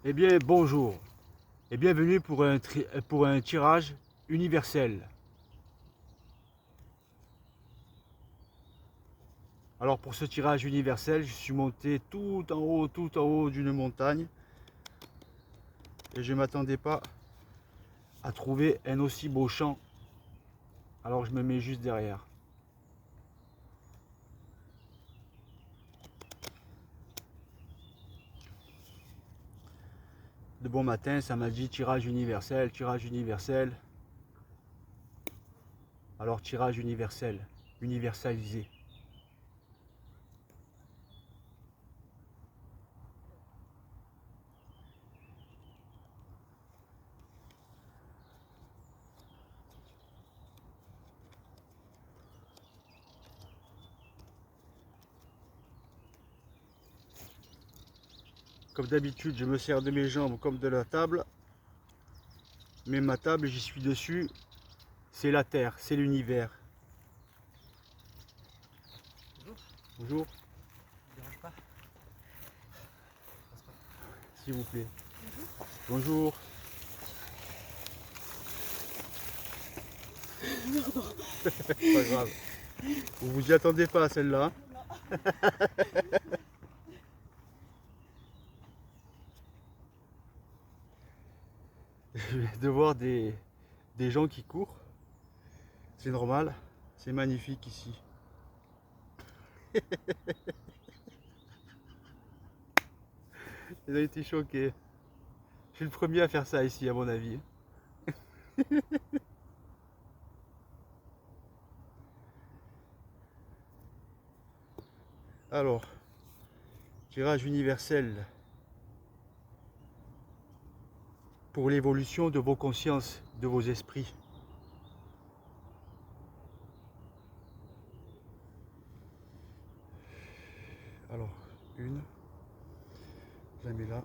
Eh bien, bonjour et bienvenue pour un tirage universel. Alors pour ce tirage universel, je suis monté tout en haut d'une montagne et je ne m'attendais pas à trouver un aussi beau champ. Alors je me mets juste derrière. De bon matin, ça m'a dit tirage universel, tirage universel. Alors tirage universel, universalisé. Comme d'habitude, je me sers de mes jambes comme de la table. Mais ma table, j'y suis dessus. C'est la terre, c'est l'univers. Bonjour. Ça ne dérange pas. S'il vous plaît. Bonjour. C'est pas grave. Vous vous y attendez pas à celle-là. Je vais devoir des gens qui courent. C'est normal. C'est magnifique ici. Ils ont été choqués. Je suis le premier à faire ça ici, à mon avis. Alors, tirage universel pour l'évolution de vos consciences, de vos esprits. Alors, une, je la mets là.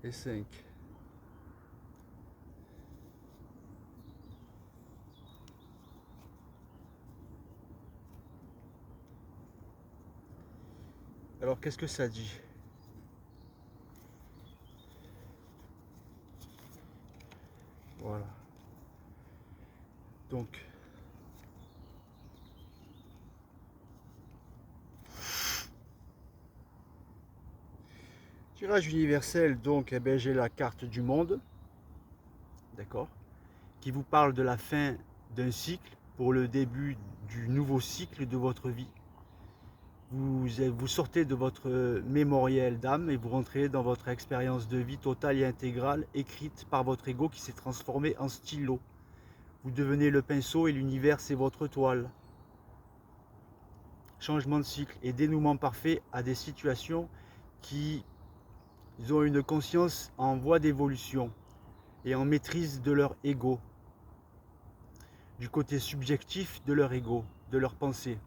Et 5. Alors, qu'est-ce que ça dit? Voilà. Donc, tirage universel, donc eh ben, j'ai la carte du monde, d'accord, qui vous parle de la fin d'un cycle pour le début du nouveau cycle de votre vie. Vous sortez de votre mémoriel d'âme et vous rentrez dans votre expérience de vie totale et intégrale écrite par votre ego qui s'est transformé en stylo. Vous devenez le pinceau et l'univers c'est votre toile. Changement de cycle et dénouement parfait à des situations qui ont une conscience en voie d'évolution et en maîtrise de leur ego, du côté subjectif de leur ego, de leur pensée.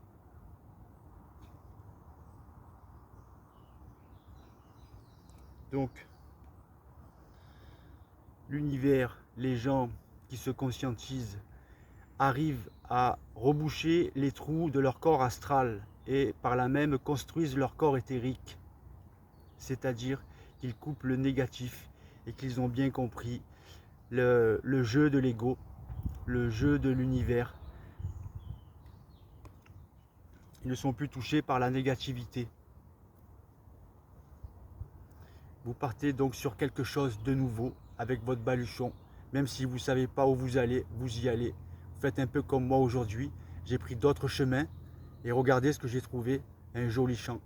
Donc, l'univers, les gens qui se conscientisent arrivent à reboucher les trous de leur corps astral et par là même construisent leur corps éthérique. C'est-à-dire qu'ils coupent le négatif et qu'ils ont bien compris le jeu de l'ego, le jeu de l'univers. Ils ne sont plus touchés par la négativité. Vous partez donc sur quelque chose de nouveau avec votre baluchon. Même si vous ne savez pas où vous allez, vous y allez. Vous faites un peu comme moi aujourd'hui. J'ai pris d'autres chemins et regardez ce que j'ai trouvé. Un joli champ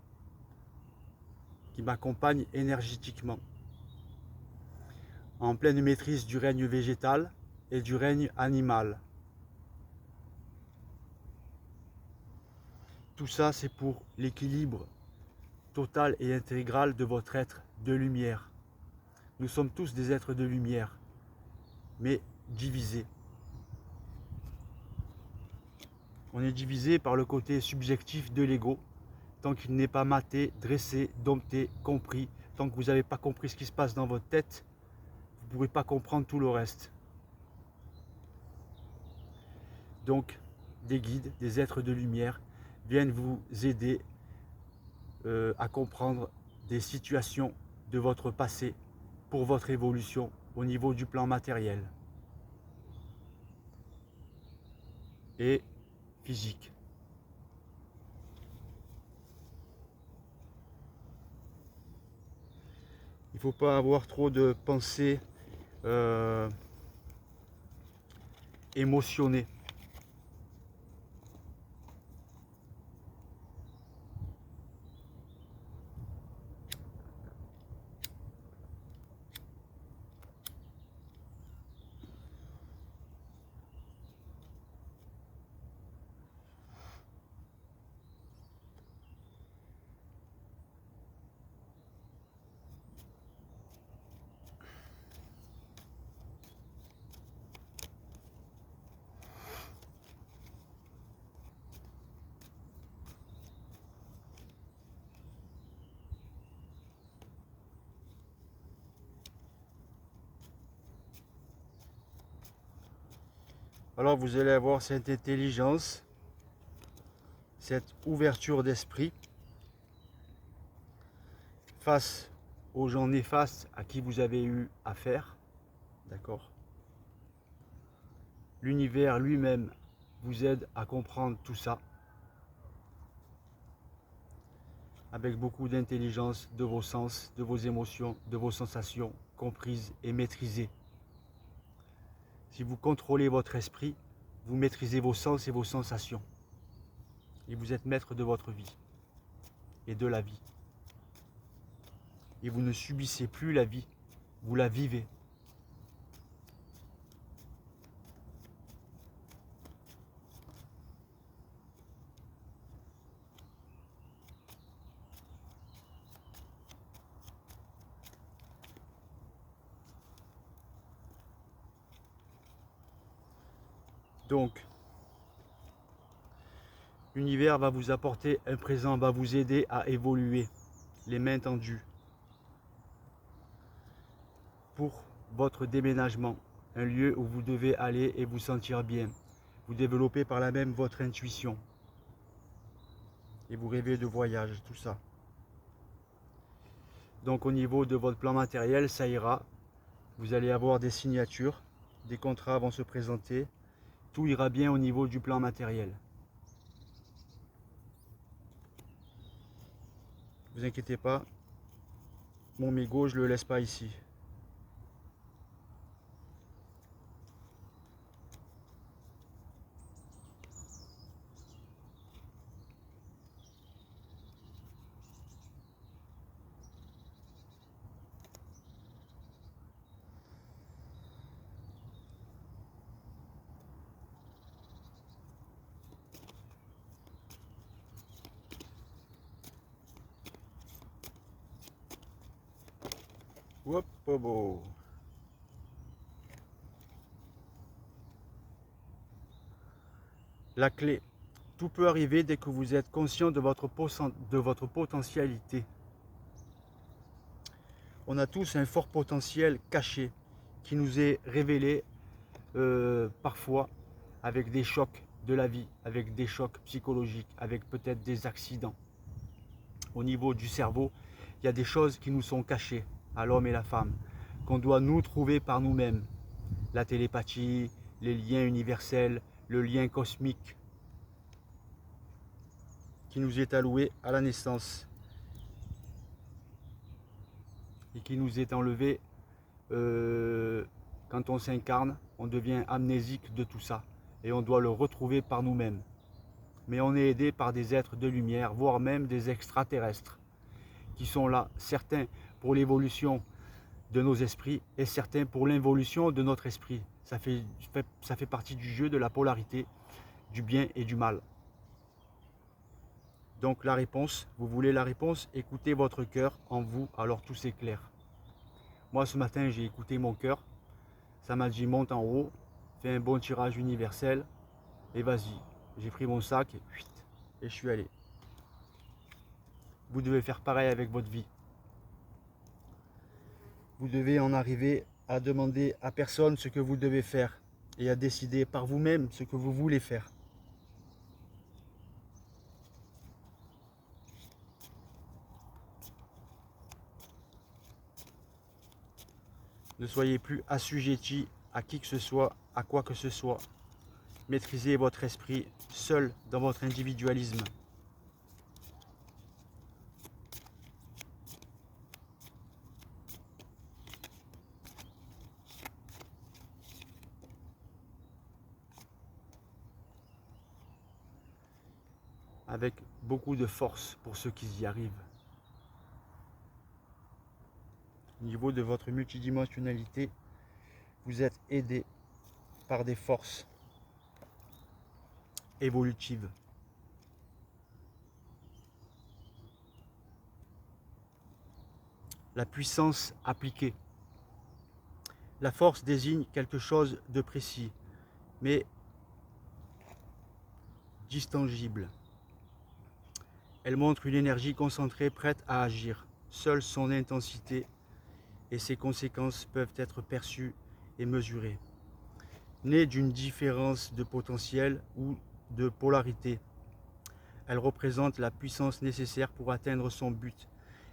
qui m'accompagne énergétiquement. En pleine maîtrise du règne végétal et du règne animal. Tout ça, c'est pour l'équilibre total et intégral de votre être de lumière. Nous sommes tous des êtres de lumière, mais divisés. On est divisé par le côté subjectif de l'ego. Tant qu'il n'est pas maté, dressé, dompté, compris, tant que vous n'avez pas compris ce qui se passe dans votre tête, vous ne pourrez pas comprendre tout le reste. Donc, des guides, des êtres de lumière viennent vous aider à comprendre des situations de votre passé pour votre évolution au niveau du plan matériel et physique. Il ne faut pas avoir trop de pensées émotionnées. Alors vous allez avoir cette intelligence, cette ouverture d'esprit face aux gens néfastes à qui vous avez eu affaire, d'accord? L'univers lui-même vous aide à comprendre tout ça avec beaucoup d'intelligence de vos sens, de vos émotions, de vos sensations comprises et maîtrisées. Si vous contrôlez votre esprit, vous maîtrisez vos sens et vos sensations. Et vous êtes maître de votre vie et de la vie. Et vous ne subissez plus la vie, vous la vivez. Donc, l'univers va vous apporter un présent, va vous aider à évoluer, les mains tendues, pour votre déménagement, un lieu où vous devez aller et vous sentir bien. Vous développez par là même votre intuition. Et vous rêvez de voyage, tout ça. Donc au niveau de votre plan matériel, ça ira. Vous allez avoir des signatures, des contrats vont se présenter. Tout ira bien au niveau du plan matériel. Ne vous inquiétez pas, mon mégot, je ne le laisse pas ici. Hop, hop, hop. La clé. Tout peut arriver dès que vous êtes conscient de votre potentialité. On a tous un fort potentiel caché qui nous est révélé parfois avec des chocs de la vie, avec des chocs psychologiques, avec peut-être des accidents. Au niveau du cerveau, il y a des choses qui nous sont cachées à l'homme et la femme, qu'on doit nous trouver par nous-mêmes. La télépathie, les liens universels, le lien cosmique qui nous est alloué à la naissance et qui nous est enlevé quand on s'incarne, on devient amnésique de tout ça et on doit le retrouver par nous-mêmes. Mais on est aidé par des êtres de lumière, voire même des extraterrestres qui sont là, certains pour l'évolution de nos esprits et certains pour l'involution de notre esprit. Ça fait partie du jeu de la polarité, du bien et du mal. Donc la réponse, vous voulez la réponse, écoutez votre cœur en vous, alors tout s'éclaire. Moi ce matin j'ai écouté mon cœur, ça m'a dit monte en haut, fais un bon tirage universel et vas-y. j'ai pris mon sac et je suis allé. Vous devez faire pareil avec votre vie. Vous devez en arriver à demander à personne ce que vous devez faire et à décider par vous-même ce que vous voulez faire. Ne soyez plus assujetti à qui que ce soit, à quoi que ce soit. Maîtrisez votre esprit seul dans votre individualisme. Avec beaucoup de force pour ceux qui y arrivent. Au niveau de votre multidimensionnalité, vous êtes aidé par des forces évolutives. La puissance appliquée. La force désigne quelque chose de précis, mais d'intangible. Elle montre une énergie concentrée prête à agir. Seule son intensité et ses conséquences peuvent être perçues et mesurées. Née d'une différence de potentiel ou de polarité, elle représente la puissance nécessaire pour atteindre son but.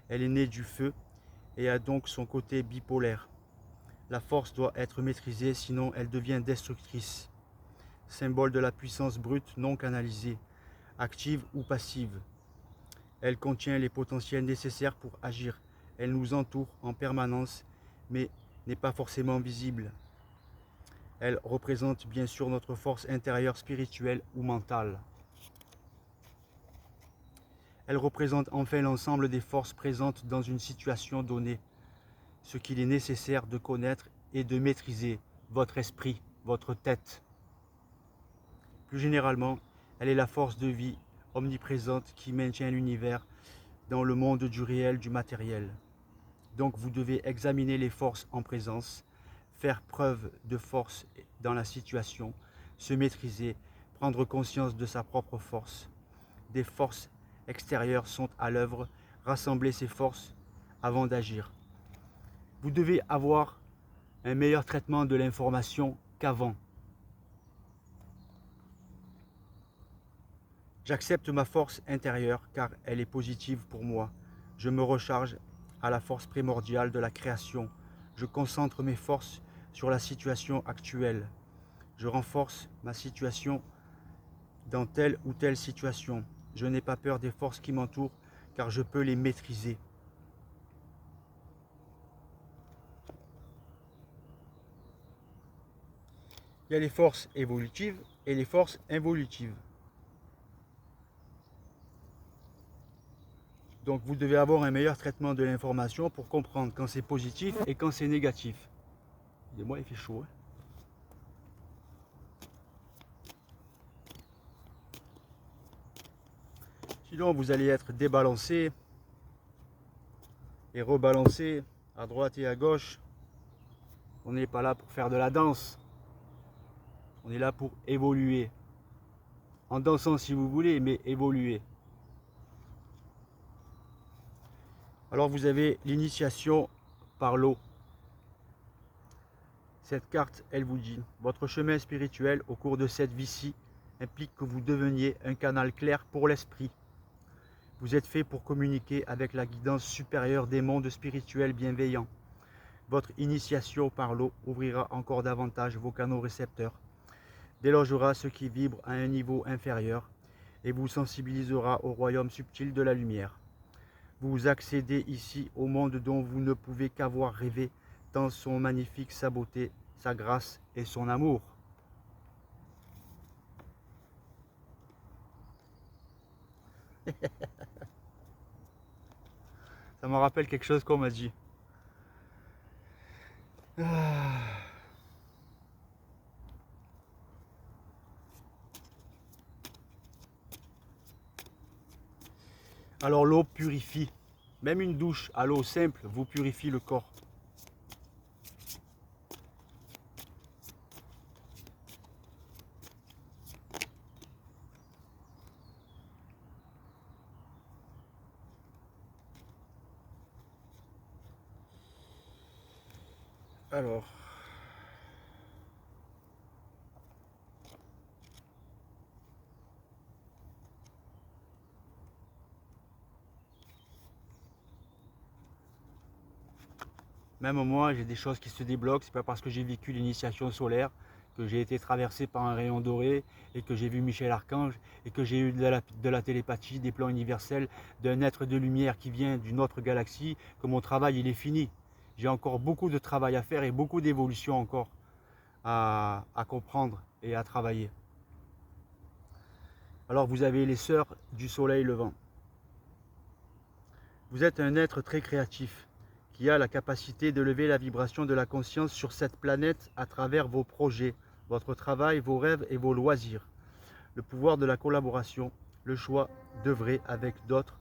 Elle est née du feu et a donc son côté bipolaire. La force doit être maîtrisée, sinon elle devient destructrice. Symbole de la puissance brute non canalisée, active ou passive. Elle contient les potentiels nécessaires pour agir. Elle nous entoure en permanence, mais n'est pas forcément visible. Elle représente bien sûr notre force intérieure spirituelle ou mentale. Elle représente enfin l'ensemble des forces présentes dans une situation donnée. Ce qu'il est nécessaire de connaître et de maîtriser votre esprit, votre tête. Plus généralement, elle est la force de vie omniprésente qui maintient l'univers dans le monde du réel, du matériel. Donc vous devez examiner les forces en présence, faire preuve de force dans la situation, se maîtriser, prendre conscience de sa propre force. Des forces extérieures sont à l'œuvre, rassembler ces forces avant d'agir. Vous devez avoir un meilleur traitement de l'information qu'avant. J'accepte ma force intérieure car elle est positive pour moi. Je me recharge à la force primordiale de la création. Je concentre mes forces sur la situation actuelle. Je renforce ma situation dans telle ou telle situation. Je n'ai pas peur des forces qui m'entourent car je peux les maîtriser. Il y a les forces évolutives et les forces involutives. Donc vous devez avoir un meilleur traitement de l'information pour comprendre quand c'est positif et quand c'est négatif. Moi il fait chaud. Hein. Sinon vous allez être débalancé et rebalancé à droite et à gauche. On n'est pas là pour faire de la danse. On est là pour évoluer. En dansant si vous voulez, mais évoluer. Alors vous avez l'initiation par l'eau. Cette carte, elle vous dit, votre chemin spirituel au cours de cette vie-ci implique que vous deveniez un canal clair pour l'esprit. Vous êtes fait pour communiquer avec la guidance supérieure des mondes spirituels bienveillants. Votre initiation par l'eau ouvrira encore davantage vos canaux récepteurs, délogera ce qui vibre à un niveau inférieur et vous sensibilisera au royaume subtil de la lumière. Vous accédez ici au monde dont vous ne pouvez qu'avoir rêvé, tant sont magnifiques sa beauté, sa grâce et son amour. Ça me rappelle quelque chose qu'on m'a dit. Alors l'eau purifie. Même une douche à l'eau simple vous purifie le corps. Alors, même moi, j'ai des choses qui se débloquent. C'est pas parce que j'ai vécu l'initiation solaire que j'ai été traversé par un rayon doré et que j'ai vu Michel Archange et que j'ai eu de la télépathie, des plans universels, d'un être de lumière qui vient d'une autre galaxie, que mon travail il est fini. J'ai encore beaucoup de travail à faire et beaucoup d'évolution encore à comprendre et à travailler. Alors vous avez les sœurs du soleil levant. Vous êtes un être très créatif qui a la capacité de lever la vibration de la conscience sur cette planète à travers vos projets, votre travail, vos rêves et vos loisirs. Le pouvoir de la collaboration, le choix d'œuvrer avec d'autres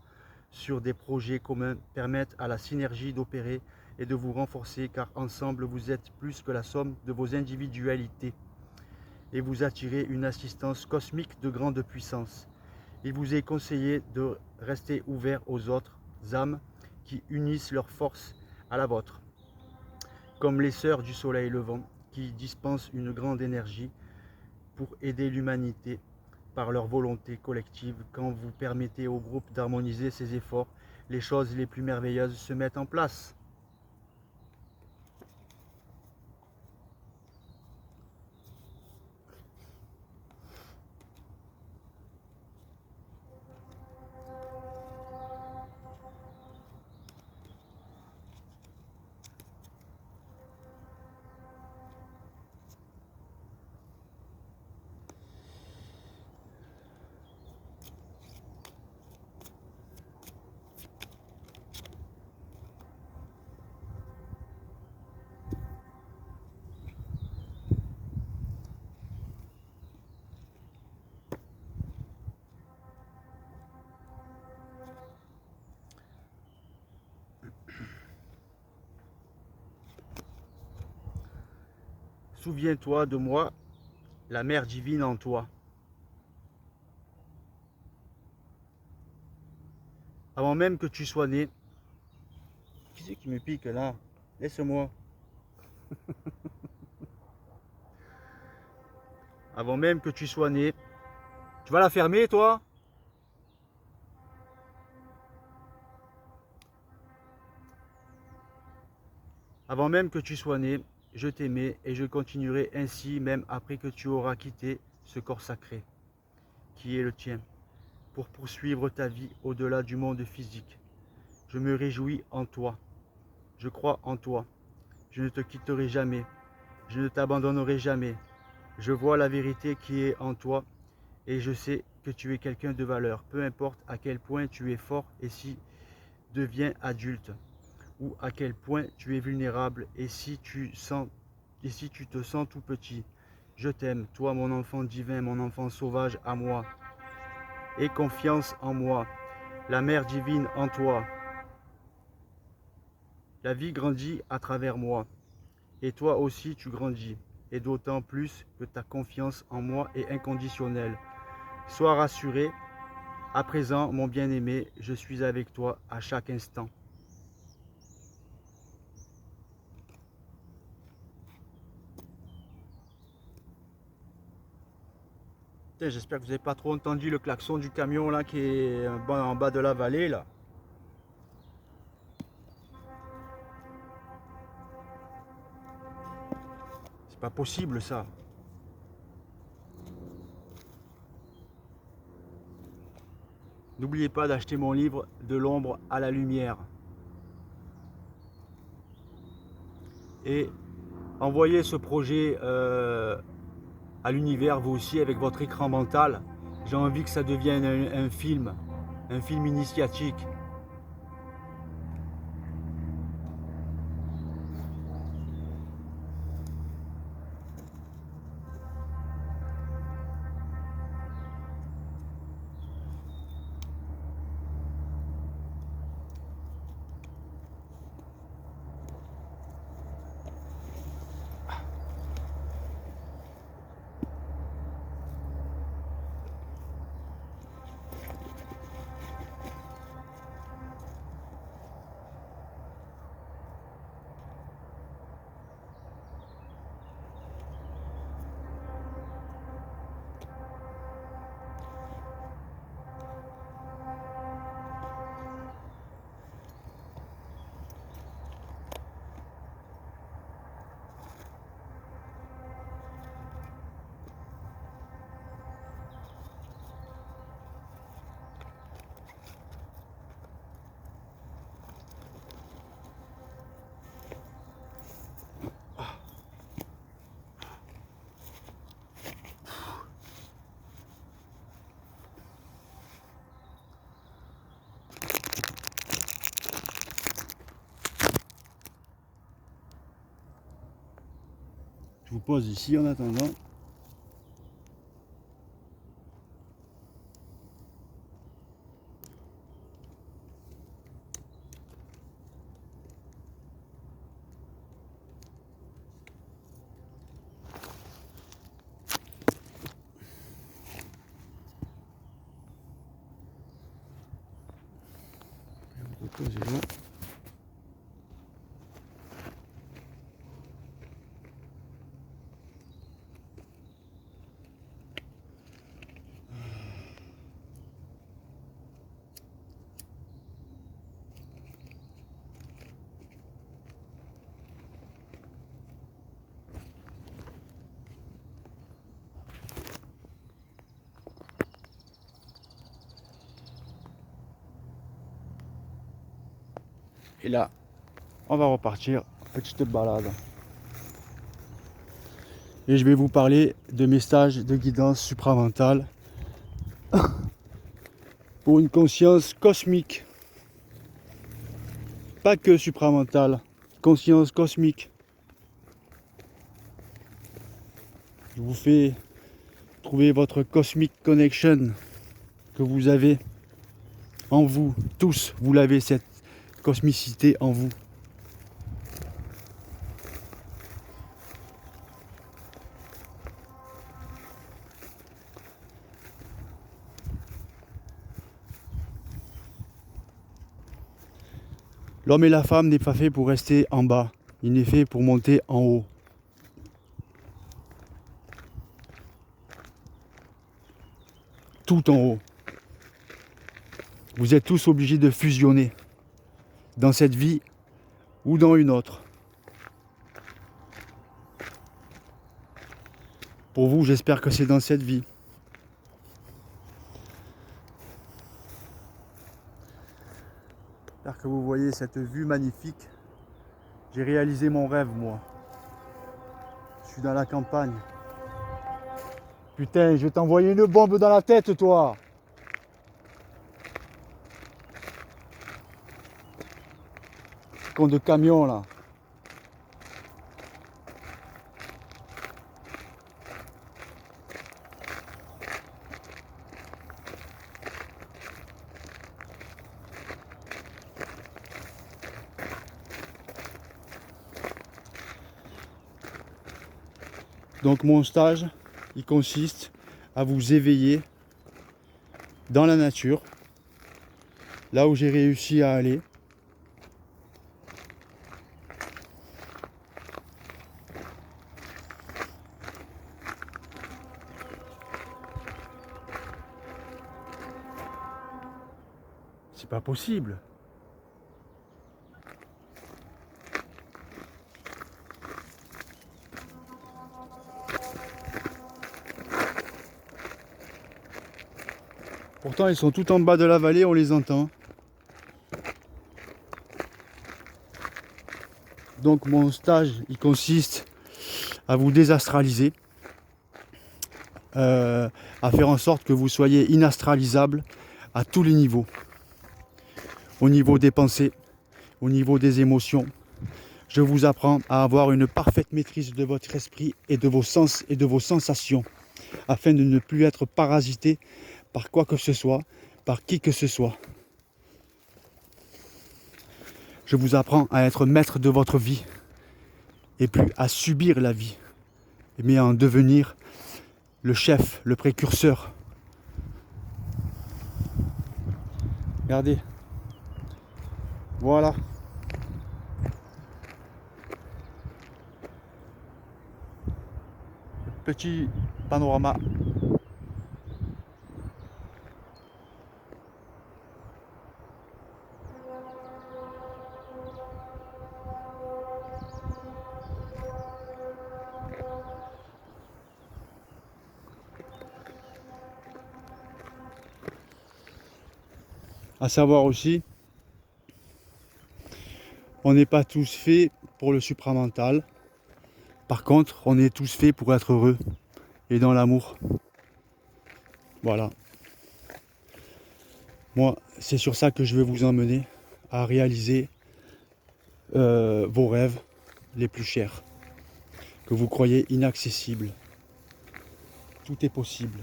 sur des projets communs permettent à la synergie d'opérer et de vous renforcer car ensemble vous êtes plus que la somme de vos individualités et vous attirez une assistance cosmique de grande puissance. Il vous est conseillé de rester ouvert aux autres âmes qui unissent leurs forces à la vôtre, comme les sœurs du soleil levant qui dispensent une grande énergie pour aider l'humanité par leur volonté collective. Quand vous permettez au groupe d'harmoniser ses efforts, les choses les plus merveilleuses se mettent en place. Souviens-toi de moi, la mère divine en toi. Avant même que tu sois né, qui c'est qui me pique là? Laisse-moi. Avant même que tu sois né, tu vas la fermer toi? Avant même que tu sois né, je t'aimais et je continuerai ainsi même après que tu auras quitté ce corps sacré qui est le tien, pour poursuivre ta vie au-delà du monde physique. Je me réjouis en toi, je crois en toi, je ne te quitterai jamais, je ne t'abandonnerai jamais. Je vois la vérité qui est en toi et je sais que tu es quelqu'un de valeur, peu importe à quel point tu es fort et si deviens adulte, ou à quel point tu es vulnérable et si tu te sens tout petit. Je t'aime, toi mon enfant divin, mon enfant sauvage à moi. Aie confiance en moi, la mère divine en toi. La vie grandit à travers moi, et toi aussi tu grandis, et d'autant plus que ta confiance en moi est inconditionnelle. Sois rassuré, à présent mon bien-aimé, je suis avec toi à chaque instant. J'espère que vous n'avez pas trop entendu le klaxon du camion là qui est en bas de la vallée là. C'est pas possible ça. N'oubliez pas d'acheter mon livre De l'ombre à la lumière. Et envoyez ce projet à l'univers vous aussi avec votre écran mental. J'ai envie que ça devienne un film initiatique. vous pose ici en attendant. Reposez là. Et là, on va repartir, petite balade. Et je vais vous parler de mes stages de guidance supramentale pour une conscience cosmique. Pas que supramentale, conscience cosmique. Je vous fais trouver votre cosmic connection que vous avez en vous. Tous, vous l'avez, cette cosmicité en vous. L'homme et la femme n'est pas fait pour rester en bas, il est fait pour monter en haut. Tout en haut. Vous êtes tous obligés de fusionner dans cette vie ou dans une autre. Pour vous, j'espère que c'est dans cette vie. J'espère que vous voyez cette vue magnifique. J'ai réalisé mon rêve, moi. Je suis dans la campagne. Putain, je vais t'envoyer une bombe dans la tête, toi. Con de camion, là. Donc mon stage, il consiste à vous éveiller dans la nature, là où j'ai réussi à aller. C'est pas possible. Pourtant, ils sont tout en bas de la vallée, on les entend. Donc mon stage, il consiste à vous désastraliser, à faire en sorte que vous soyez inastralisable à tous les niveaux. Au niveau des pensées, au niveau des émotions. Je vous apprends à avoir une parfaite maîtrise de votre esprit et de vos sens et de vos sensations, afin de ne plus être parasité par quoi que ce soit, par qui que ce soit. Je vous apprends à être maître de votre vie et plus à subir la vie, mais à en devenir le chef, le précurseur. Regardez. Voilà. Petit panorama. À savoir aussi, on n'est pas tous faits pour le supramental. Par contre, on est tous faits pour être heureux et dans l'amour. Voilà. Moi, c'est sur ça que je vais vous emmener, à réaliser vos rêves les plus chers. que vous croyez inaccessibles. Tout est possible.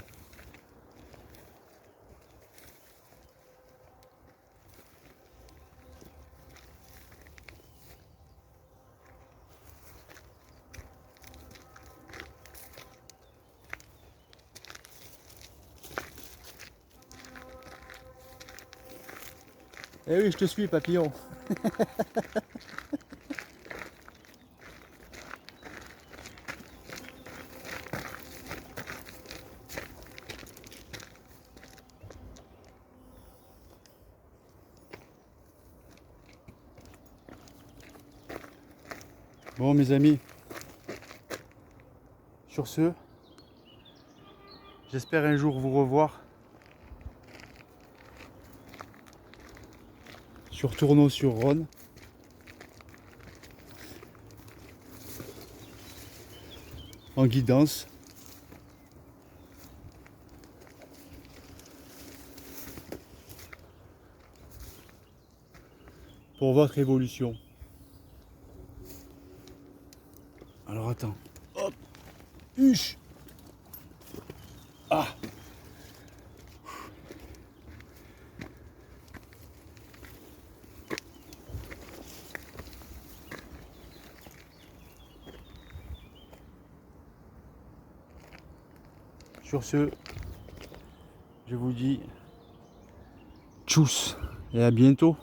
Eh oui, je te suis, papillon. Bon, mes amis, sur ce, j'espère un jour vous revoir sur Tourneau-sur-Rhône. En guidance. Pour votre évolution. Alors attends. Hop. Huche. Ah. Sur ce, je vous dis tchuss et à bientôt.